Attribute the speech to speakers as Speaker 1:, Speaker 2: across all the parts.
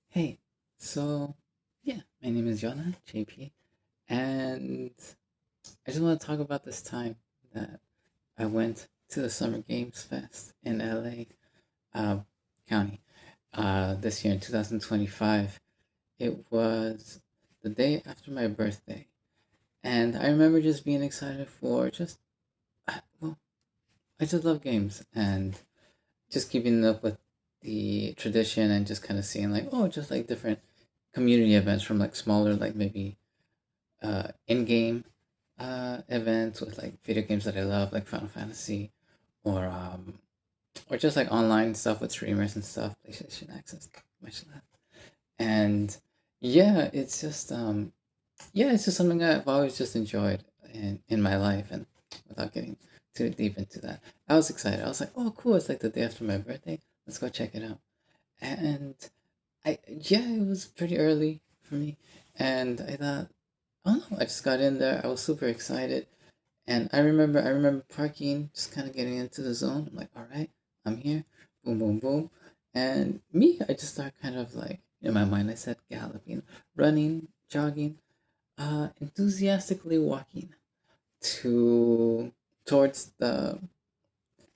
Speaker 1: Hey, so yeah, my name is Jonah, JP, and I just want to talk about this time that I went to the Summer Games Fest in LA uh, County this year in 2025. It was the day after my birthday, and I remember just being excited for well, I just love games and just keeping up with the tradition and just kind of seeing like, oh, just like different community events from like smaller, like maybe in-game events with like video games that I love, like Final Fantasy, or just like online stuff with streamers and stuff, PlayStation Access, much of that. And yeah, it's just something I've always just enjoyed in my life, and without getting too deep into that, I was excited. I was like, oh, cool! It's like the day after my birthday. Let's go check it out. And yeah, it was pretty early for me, and I thought, oh no, I just got in there. I was super excited, and I remember parking, just kind of getting into the zone. I'm like, all right, I'm here. Boom, boom, boom, and I just start kind of like in my mind. I said galloping, running, jogging, enthusiastically walking to towards the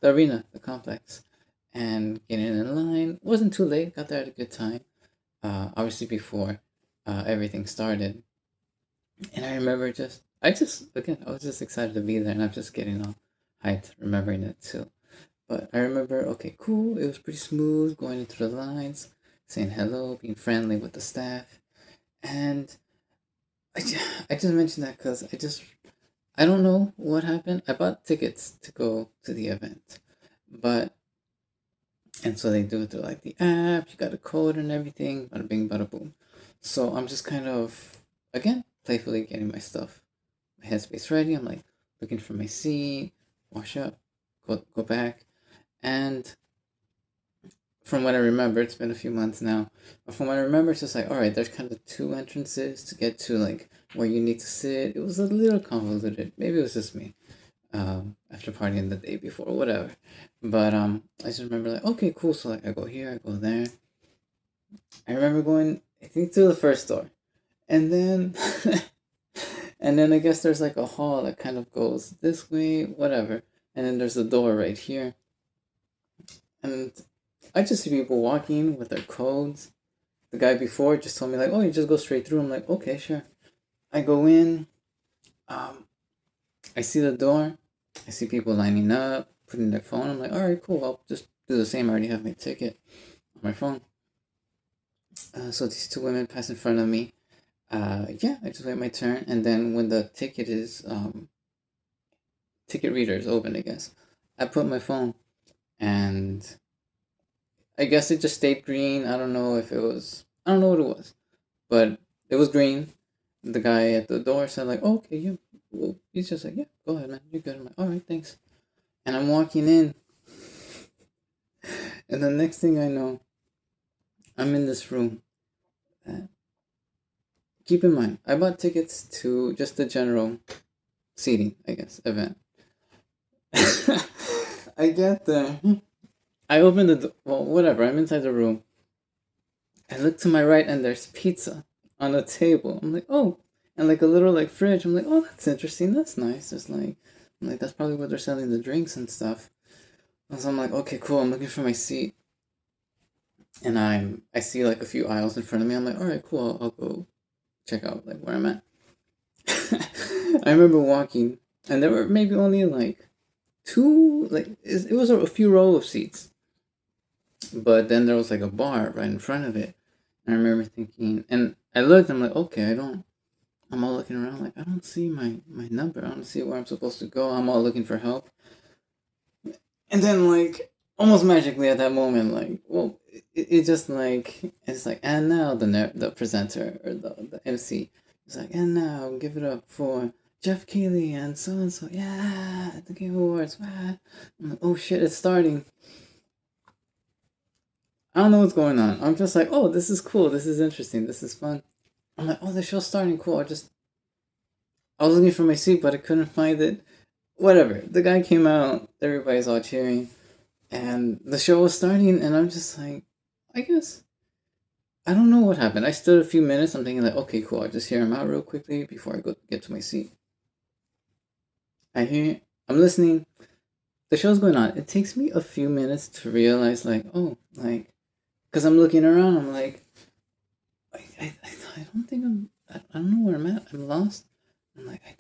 Speaker 1: arena, the complex, and getting in line. Wasn't too late. Got there at a good time. Obviously before everything started. And again, I was just excited to be there, and I'm just getting all hyped, remembering it too. But I remember, okay, cool. It was pretty smooth going into the lines, saying hello, being friendly with the staff, and I just mentioned that because I don't know what happened. I bought tickets to go to the event, but and so they do it through like the app. You got a code and everything. Bada bing, bada boom. So I'm just kind of again playfully getting my headspace ready. I'm like looking for my seat, wash up, go back, and from what I remember, it's been a few months now. But from what I remember, it's just like all right. There's kind of two entrances to get to like where you need to sit. It was a little convoluted. Maybe it was just me. After partying the day before, whatever. But I just remember like okay, cool. So like I go here, I go there. I remember going, I think, to the first door, and then and then I guess there's like a hall that kind of goes this way, whatever. And then there's a door right here. And I just see people walking with their codes. The guy before just told me like, oh, you just go straight through. I'm like, okay, sure. I go in. Um, I see the door. I see people lining up, putting their phone. I'm like, all right, cool. I'll just do the same. I already have my ticket on my phone. So these two women pass in front of me. Yeah, I just wait my turn, and then when the ticket reader is open, I guess I put my phone, and I guess it just stayed green. I don't know if it was. I don't know what it was, but it was green. The guy at the door said like, oh, "Okay, yeah." Well, he's just like, "Yeah, go ahead, man. You're good." I'm like, "All right, thanks." And I'm walking in, and the next thing I know, I'm in this room. Uh, Keep in mind, I bought tickets to just the general seating, I guess, event. I get there. I open the door. Well, whatever. I'm inside the room. I look to my right and there's pizza on the table. I'm like, oh, and like a little like fridge. I'm like, oh, that's interesting. That's nice. I'm like, that's probably where they're selling the drinks and stuff. And so I'm like, okay, cool. I'm looking for my seat, and I see like a few aisles in front of me. I'm like, all right, cool. I'll go check out like where I'm at. I remember walking, and there were maybe only like two, like it was a few row of seats, but then there was like a bar right in front of it. And I remember thinking, and I looked, I'm like, okay, I don't, I'm all looking around, like, I don't see my number. I don't see where I'm supposed to go. I'm all looking for help. And then, like, almost magically at that moment, like, well, it just like, it's like, and now the presenter or the MC is like, and now give it up for Jeff Keighley and so, yeah, at the Game Awards. Wow. I'm like, oh shit, it's starting. I don't know what's going on. I'm just like, oh, this is cool. This is interesting. This is fun. I'm like, oh, the show's starting. Cool. I was looking for my seat, but I couldn't find it. Whatever. The guy came out. Everybody's all cheering, and the show was starting. And I'm just like, I guess I don't know what happened. I stood a few minutes. I'm thinking like, okay, cool. I'll just hear him out real quickly before I go get to my seat. I hear, I'm listening. The show's going on. It takes me a few minutes to realize like, oh, like, because I'm looking around. I'm like, I don't think I don't know where I'm at. I'm lost. I'm like, I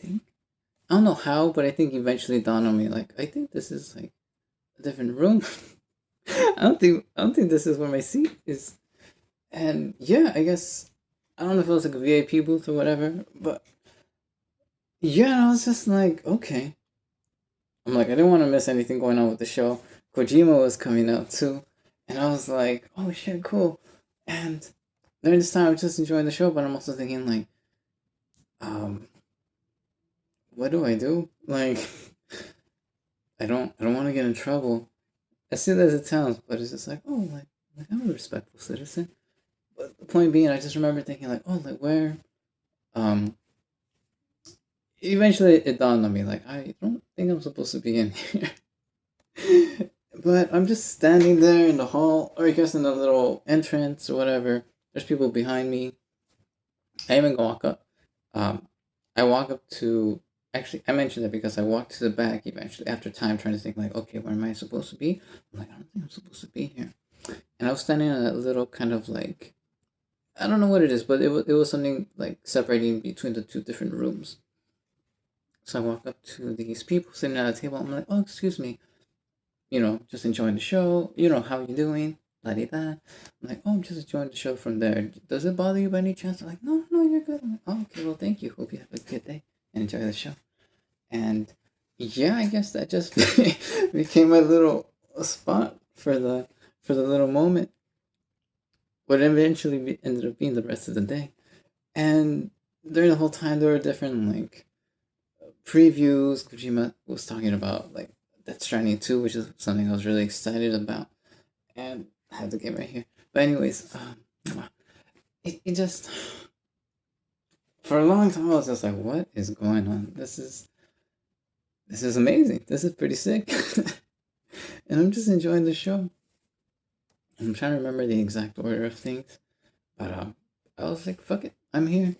Speaker 1: don't know how, but I think eventually dawned on me like, I think this is like a different room. I don't think this is where my seat is. And yeah, I guess I don't know if it was like a VIP booth or whatever, but yeah, I was just like, okay. I'm like, I didn't want to miss anything going on with the show. Kojima was coming out too, and I was like, oh shit, cool. And during this time, I'm just enjoying the show, but I'm also thinking like, um, what do I do? Like, I don't want to get in trouble. As silly as it sounds, but it's just like, oh, like I'm a respectful citizen. But the point being, I just remember thinking like, oh, like where, um, eventually it dawned on me like, I don't think I'm supposed to be in here. But I'm just standing there in the hall, or I guess in the little entrance or whatever. There's people behind me. I even walk up. Um, I walk up to. Actually, I mentioned it because I walked to the back eventually after time trying to think like, okay, where am I supposed to be? I'm like, I don't think I'm supposed to be here. And I was standing in a little kind of like, I don't know what it is, but it was something like separating between the two different rooms. So I walk up to these people sitting at a table. I'm like, oh, excuse me, just enjoying the show. How you doing? La di da. I'm like, oh, I'm just enjoying the show from there. Does it bother you by any chance? They're like, no, no, you're good. I'm like, oh, okay, well, thank you. Hope you have a good day and enjoy the show. And yeah, I guess that just became my little spot for the little moment. What eventually ended up being the rest of the day. And during the whole time, there were different like previews. Kojima was talking about like Death Stranding 2, which is something I was really excited about. And I have the game right here. But anyways, it just for a long time I was just like, what is going on? This is amazing. This is pretty sick. And I'm just enjoying the show. I'm trying to remember the exact order of things, but I was like, fuck it, I'm here.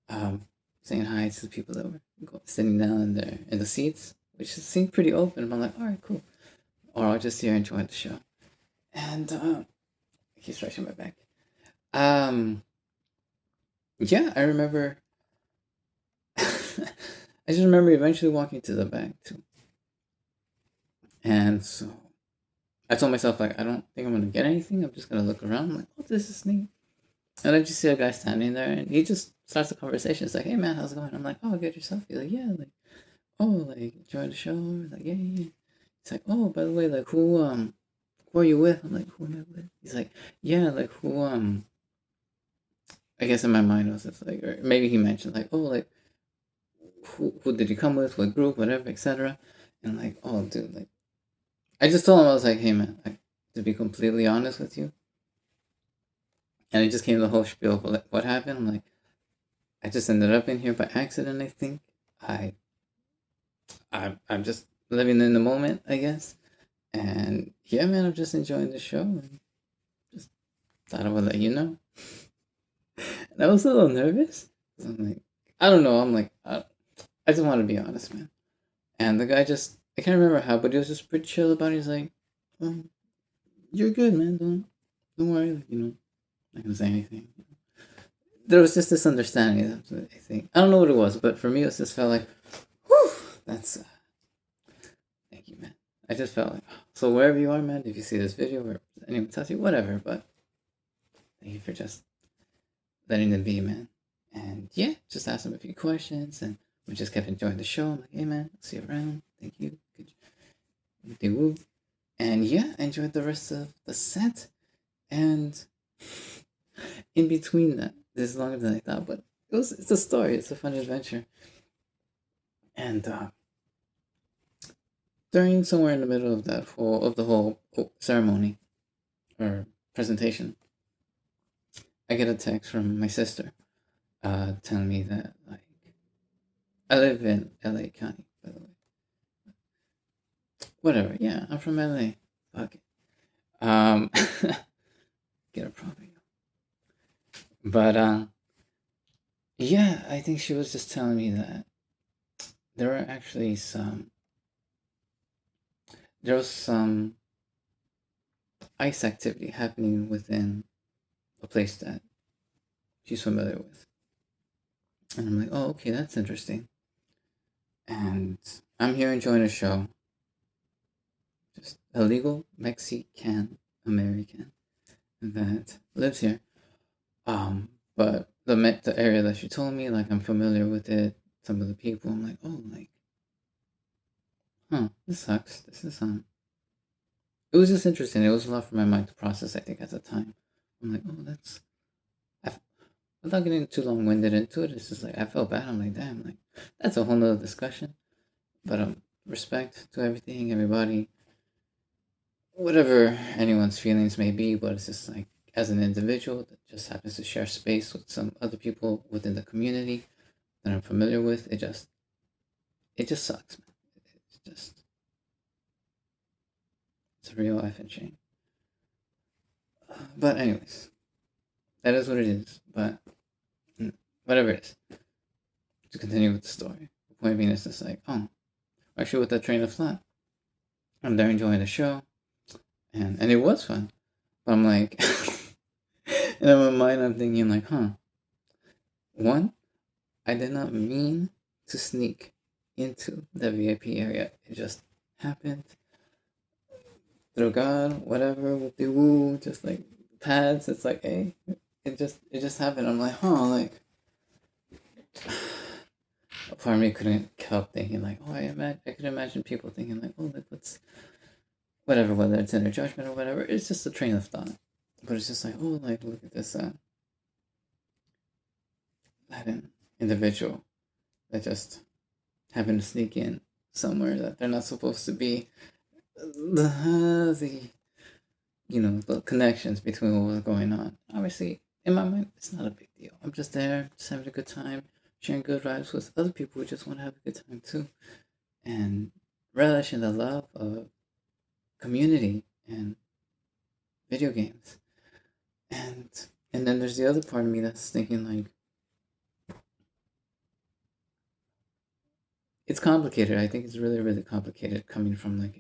Speaker 1: Um, Saying hi to the people that were sitting down in the seats, which seemed pretty open. I'm like, all right, cool. Or I'll just here enjoy the show. And I keep stretching my back. Um, yeah, I remember. I just remember eventually walking to the back too, and so I told myself like, I don't think I'm gonna get anything. I'm just gonna look around. I'm like, oh, this is neat. And I just see a guy standing there, and he just starts the conversation. It's like, hey man, how's it going? I'm like, oh, good yourself. He's like, yeah, like, oh, like enjoy the show. Like, yeah, yeah, yeah. He's like, oh, by the way, like, who are you with? I'm like, who am I with? He's like, yeah, like, who, I guess in my mind it was just like, or maybe he mentioned like, oh, like, who did you come with? What group? Whatever, etc. And like, oh, dude, like, I just told him I was like, hey man, like, to be completely honest with you, and it just came to the whole spiel of like, what happened. I'm like, I just ended up in here by accident. I think I, I'm just living in the moment, I guess. And yeah, man, I'm just enjoying the show. And just thought I would let you know. And I was a little nervous. I'm like, I don't know. I'm like, I just want to be honest, man. And the guy just, I can't remember how, but he was just pretty chill about it. He's like, oh, you're good, man. Don't worry. Like, not gonna say anything. There was just this understanding. That's what I think. I don't know what it was, but for me, it just felt like, whew, that's, thank you, man. I just felt like, so wherever you are, man, if you see this video or anyone tells you, whatever, but thank you for just letting them be, man. And yeah, just asked him a few questions, and we just kept enjoying the show. I'm like, hey, man, I'll see you around. Thank you. Good woo. And yeah, I enjoyed the rest of the set. And in between that, this is longer than I thought, but it's a story. It's a fun adventure. And during somewhere in the middle of the whole ceremony or presentation, I get a text from my sister, telling me that like I live in LA County, by the way. Whatever. Yeah, I'm from LA. Fuck it. Um, get a problem. But yeah, I think she was just telling me that there were actually there was some ice activity happening within a place that she's familiar with. And I'm like, oh, okay, that's interesting. And I'm here enjoying a show, just a legal Mexican American that lives here. But the area that she told me, like I'm familiar with it. Some of the people, I'm like, oh, like, huh, this sucks. This is It was just interesting. It was a lot for my mind to process. I think at the time, I'm like, oh, I, without getting too long winded into it. It's just like I felt bad. I'm like, damn, like that's a whole nother discussion. But respect to everything, everybody, whatever anyone's feelings may be. But it's just like as an individual that just happens to share space with some other people within the community that I'm familiar with, it just sucks, man. It's just it's a real effing shame. But anyways, that is what it is. But whatever it is, to continue with the story. The point being is just like, oh, actually with that train of thought, I'm there enjoying the show, and it was fun. But I'm like, and in my mind I'm thinking like, huh, one, I did not mean to sneak into the VIP area. It just happened through God, whatever, with the woo, just like pads. It's like, hey, it just happened. I'm like, huh, like a part of me couldn't help thinking like, oh, I could imagine people thinking like, oh, like what's whatever, whether it's inner judgment or whatever. It's just a train of thought, but it's just like, oh, like look at this Latin individual that just happened to sneak in somewhere that they're not supposed to be. The the connections between what was going on. Obviously, in my mind, it's not a big deal. I'm just there, just having a good time, sharing good vibes with other people who just want to have a good time too, and relishing the love of community and video games. And and then there's the other part of me that's thinking like it's complicated. I think it's really really complicated coming from like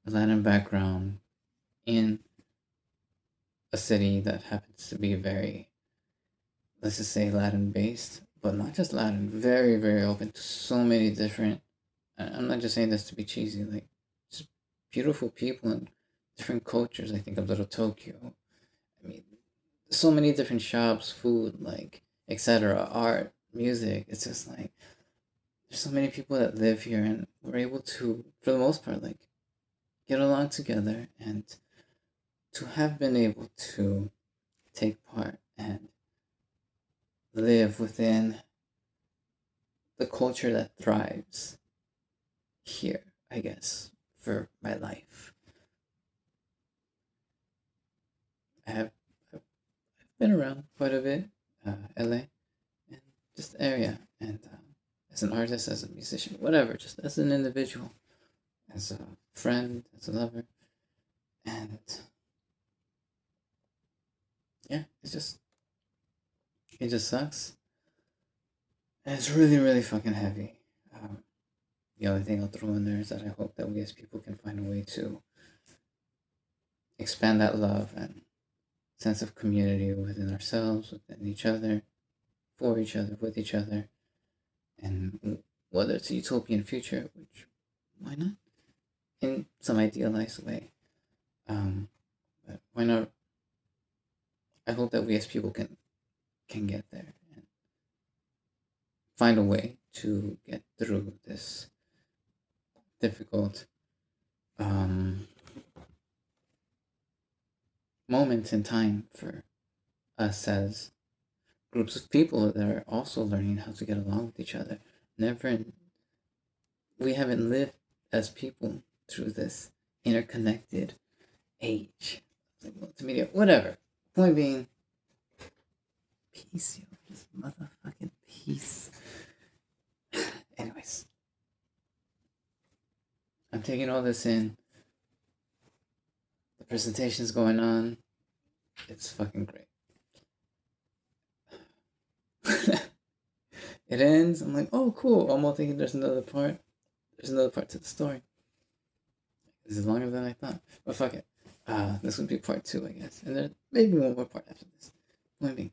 Speaker 1: a Latin background in a city that happens to be very, let's just say, Latin based, but not just Latin, very, very open to so many different. I'm not just saying this to be cheesy, like just beautiful people and different cultures. I think of Little Tokyo. I mean, so many different shops, food, like etc., art, music. It's just like there's so many people that live here, and we're able to, for the most part, like get along together and to have been able to take part and live within the culture that thrives here, I guess, for my life. I've been around quite a bit, LA, and just the area, and as an artist, as a musician, whatever, just as an individual, as a friend, as a lover, and yeah, it just sucks. And it's really, really fucking heavy. Um, the only thing I'll throw in there is that I hope that we as people can find a way to expand that love and sense of community within ourselves, within each other, for each other, with each other, and whether it's a utopian future, which why not, in some idealized way. Um, but why not? I hope that we as people can get there and find a way to get through this difficult um, moment in time for us as groups of people that are also learning how to get along with each other. Never, we haven't lived as people through this interconnected age, like multimedia, whatever. Point being, peace, yo, just motherfucking peace. Anyways, I'm taking all this in. The presentation's going on. It's fucking great. It ends. I'm like, oh, cool. I'm all thinking there's another part. There's another part to the story. This is longer than I thought. But fuck it. This would be part two, I guess. And there maybe one more part after this. Maybe.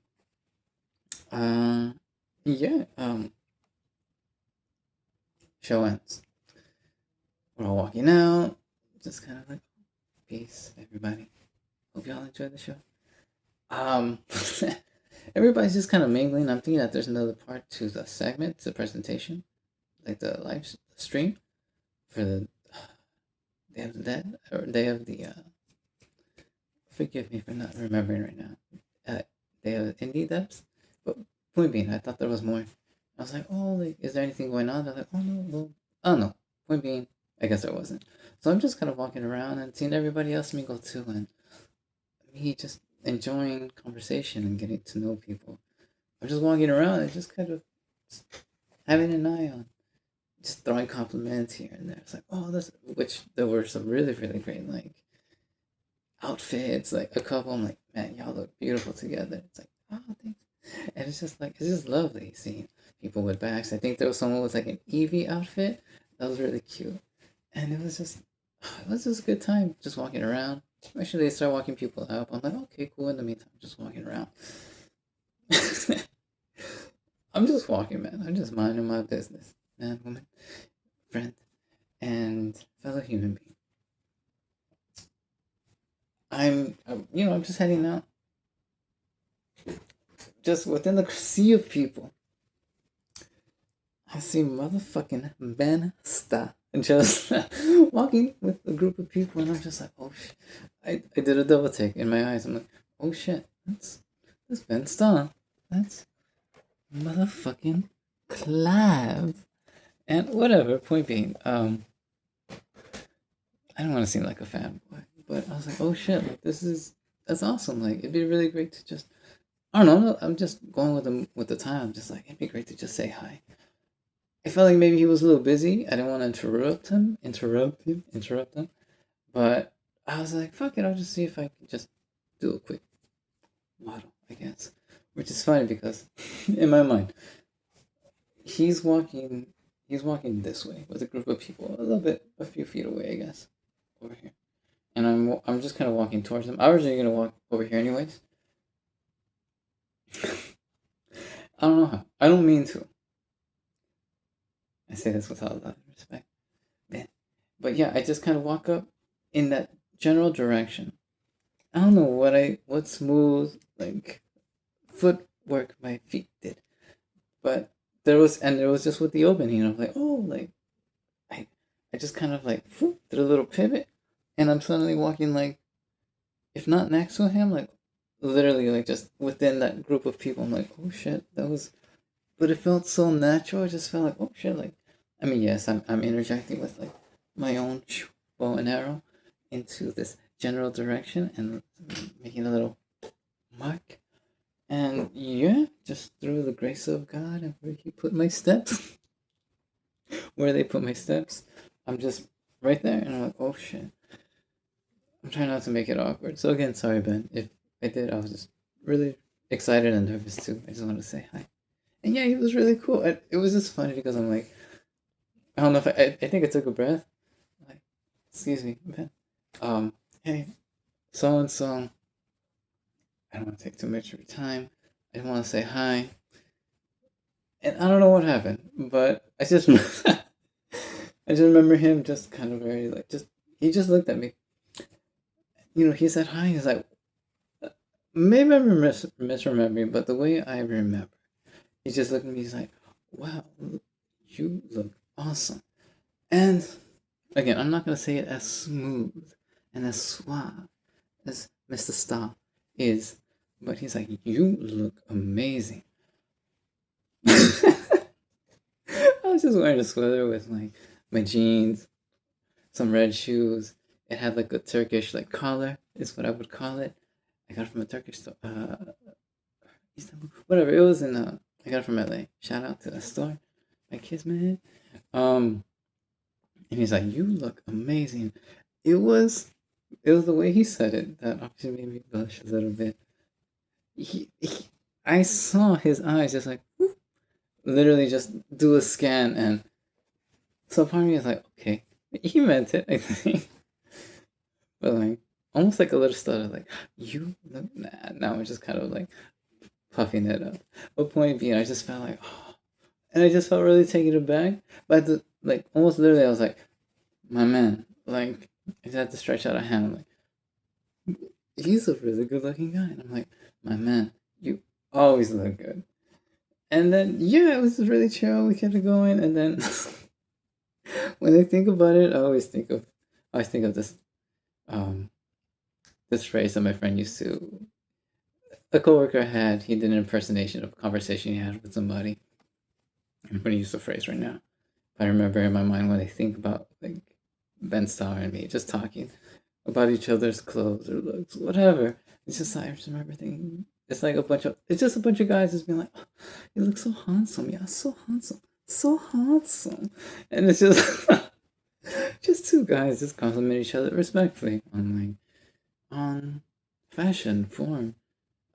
Speaker 1: Uh, yeah. Show ends. We're all walking out. Just kind of like, peace, everybody. Hope y'all enjoyed the show. Um, everybody's just kind of mingling. I'm thinking that there's another part to the segment, the presentation, like the live stream for the Day of the Dead or Day of the. Forgive me for not remembering right now. Day of Indie Depths, but point being, I thought there was more. I was like, oh, like, is there anything going on? They're like, oh no, well, oh no. Point being, I guess there wasn't. So I'm just kind of walking around and seeing everybody else mingle too, and me just enjoying conversation and getting to know people. I'm just walking around and just kind of having an eye on, just throwing compliments here and there. It's like, oh, that's which there were some really really great like outfits, like a couple. I'm like, man, y'all look beautiful together. It's like, oh, thanks. And it's just like it's just lovely seeing people with bags. I think there was someone with like an Eevee outfit that was really cute, and it was just a good time just walking around. Especially they start walking people up. I'm like, okay, cool. In the meantime, just walking around. I'm just walking, man. I'm just minding my business, man, woman, friend, and fellow human being. I'm just heading out. Just within the sea of people, I see motherfucking Ben Starr just walking with a group of people, and I'm just like, oh shit. I did a double take in my eyes. I'm like, oh shit, that's Ben Starr. That's motherfucking Clive. And whatever, point being, I don't want to seem like a fanboy, but I was like, oh shit, like that's awesome. Like it'd be really great to just I don't know, I'm just going with the time. I'm just like it'd be great to just say hi. I felt like maybe he was a little busy. I didn't want to interrupt him. But I was like, fuck it, I'll just see if I can just do a quick model, I guess. Which is funny because in my mind, he's walking this way with a group of people, a few feet away, I guess, over here. And I'm just kind of walking towards him. I was originally gonna walk over here anyways. I don't know how. I don't mean to. I say this with a lot of respect. Man. But yeah, I just kind of walk up in that general direction. I don't know what smooth like footwork my feet did, but there was just with the opening. I'm like, oh, like I just kind of like whoop, did a little pivot, and I'm suddenly walking like, if not next to him, like literally like just within that group of people. I'm like, oh shit, that was, but it felt so natural. I just felt like, oh shit, like, I mean, yes, I'm interjecting with like my own bow and arrow into this general direction and making a little mark. And yeah, just through the grace of God and where He put my steps, where they put my steps, I'm just right there, and I'm like, oh shit. I'm trying not to make it awkward. So again, sorry, Ben. If I did, I was just really excited and nervous too. I just wanted to say hi. And yeah, he was really cool. It was just funny because I'm like, I don't know if I think I took a breath. Like, excuse me, Ben. Hey, so and so. I don't want to take too much of your time. I just want to say hi. And I don't know what happened, but I just I just remember him just kind of very like just he just looked at me. He said hi. He's like, maybe I'm misremembering, but the way I remember, he just looked at me. He's like, wow, you look awesome. And again, I'm not gonna say it as smooth and as suave as Mr. Starr is, but he's like, you look amazing. I was just wearing a sweater with like my jeans, some red shoes. It had like a Turkish like collar, is what I would call it. I got it from a Turkish store, Istanbul, whatever. It was in I got it from LA. Shout out to the store, my kiss man. And he's like, "You look amazing." It was, it was the way he said it that obviously made me blush a little bit. He I saw his eyes just like whoop, literally just do a scan, and so part of me is like, okay, he meant it, I think, but like almost like a little stutter, like you look nah. Now I'm just kind of like puffing it up. But point being, I just felt like, oh, and I just felt really taken aback. But like almost literally, I was like, my man, like I just had to stretch out a hand. I'm like, he's a really good looking guy, and I'm like, my man, you always look good. And then yeah, it was really chill. We kept it going, and then when I think about it, I always think of um this phrase that my friend used to. A coworker had. He did an impersonation of a conversation he had with somebody. I'm going to use the phrase right now. I remember in my mind when I think about like Ben Starr and me just talking about each other's clothes or looks, whatever. It's just like I just remember thinking it's like it's just a bunch of guys just being like, oh, you look so handsome, yeah, so handsome, so handsome, and it's just just two guys just compliment each other respectfully on on fashion, form,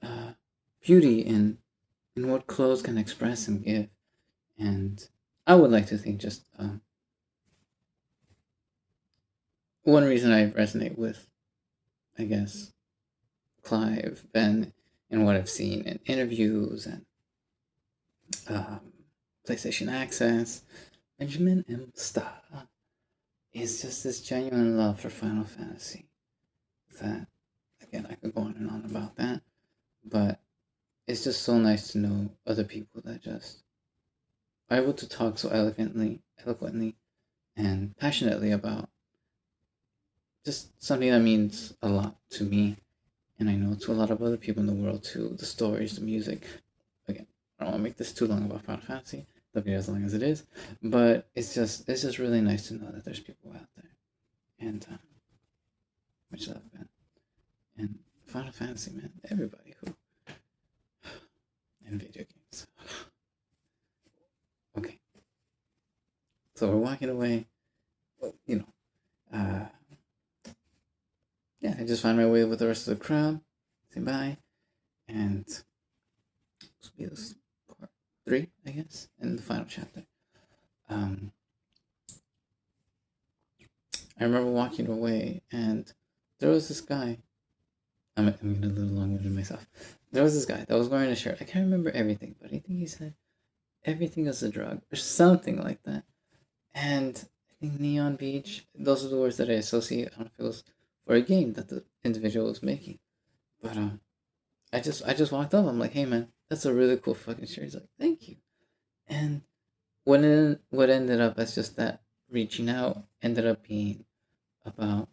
Speaker 1: uh, beauty, and what clothes can express and give. And I would like to think just one reason I resonate with, I guess, Clive, Ben, and what I've seen in interviews and um, PlayStation Access, Benjamin M. Starr, is just this genuine love for Final Fantasy. That, again, I could go on and on about that, but it's just so nice to know other people that just are able to talk so eloquently, and passionately about just something that means a lot to me, and I know to a lot of other people in the world too. The stories, the music. Again, I don't want to make this too long about Final Fantasy. It'll be as long as it is, but it's just really nice to know that there's people out there, and much love, man. And Final Fantasy, man. Everybody who in video games. Okay, so we're walking away. Well, uh, yeah, I just find my way with the rest of the crowd. Say bye, and this will be this part 3, I guess, and the final chapter. Um, I remember walking away, and there was this guy. I'm getting a little longer than myself. There was this guy that was wearing a shirt. I can't remember everything, but I think he said everything is a drug or something like that. And I think Neon Beach. Those are the words that I associate. I don't know if it was for a game that the individual was making, but I just walked up. I'm like, hey man, that's a really cool fucking shirt. He's like, thank you. And what ended up as just that reaching out ended up being about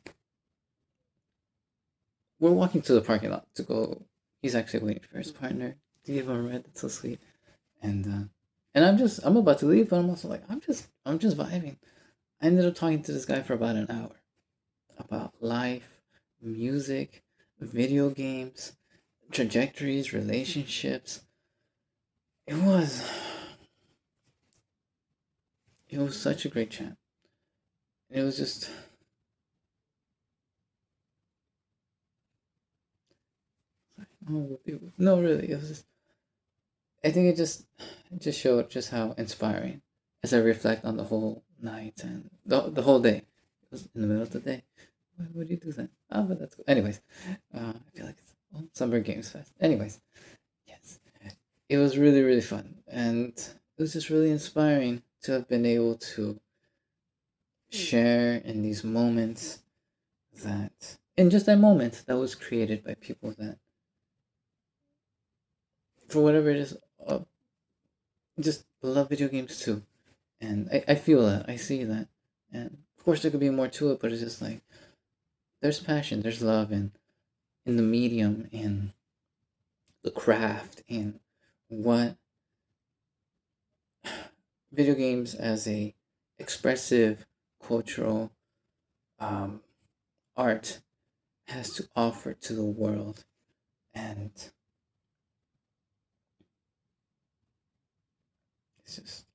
Speaker 1: we're walking to the parking lot to go. He's actually waiting for his partner to give him a ride. That's so sweet. And I'm about to leave, but I'm also like I'm just vibing. I ended up talking to this guy for about an hour about life, music, video games, trajectories, relationships. It was it was such a great chat. It was just oh, no, really, it was just I think it just showed just how inspiring as I reflect on the whole night and the whole day. It was in the middle of the day. Why would you do that? Oh, but that's cool. Anyways, I feel like it's Summer Games Fest. Anyways, yes, it was really really fun, and it was just really inspiring to have been able to share in these moments that in just that moment that was created by people that for whatever it is uh, just love video games too. And I feel that, I see that. And of course, there could be more to it, but it's just like there's passion, there's love in the medium, in the craft, in what video games as a expressive cultural um, art has to offer to the world. And it's just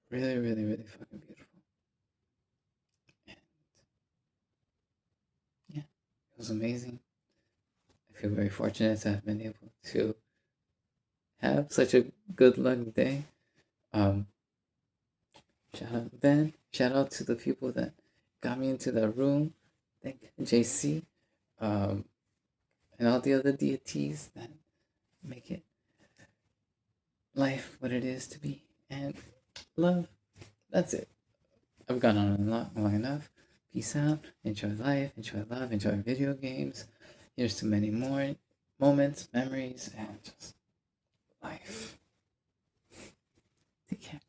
Speaker 1: really, really, really fucking beautiful. And yeah, it was amazing. I feel very fortunate to have been able to have such a good luck day. Um, Shout out Ben. Shout out to the people that got me into the room. Thank JC, um, and all the other deities that make it life what it is to be. And love. That's it. I've gone on a lot long enough. Peace out. Enjoy life. Enjoy love. Enjoy video games. Here's to many more moments, memories, and just life. Take care.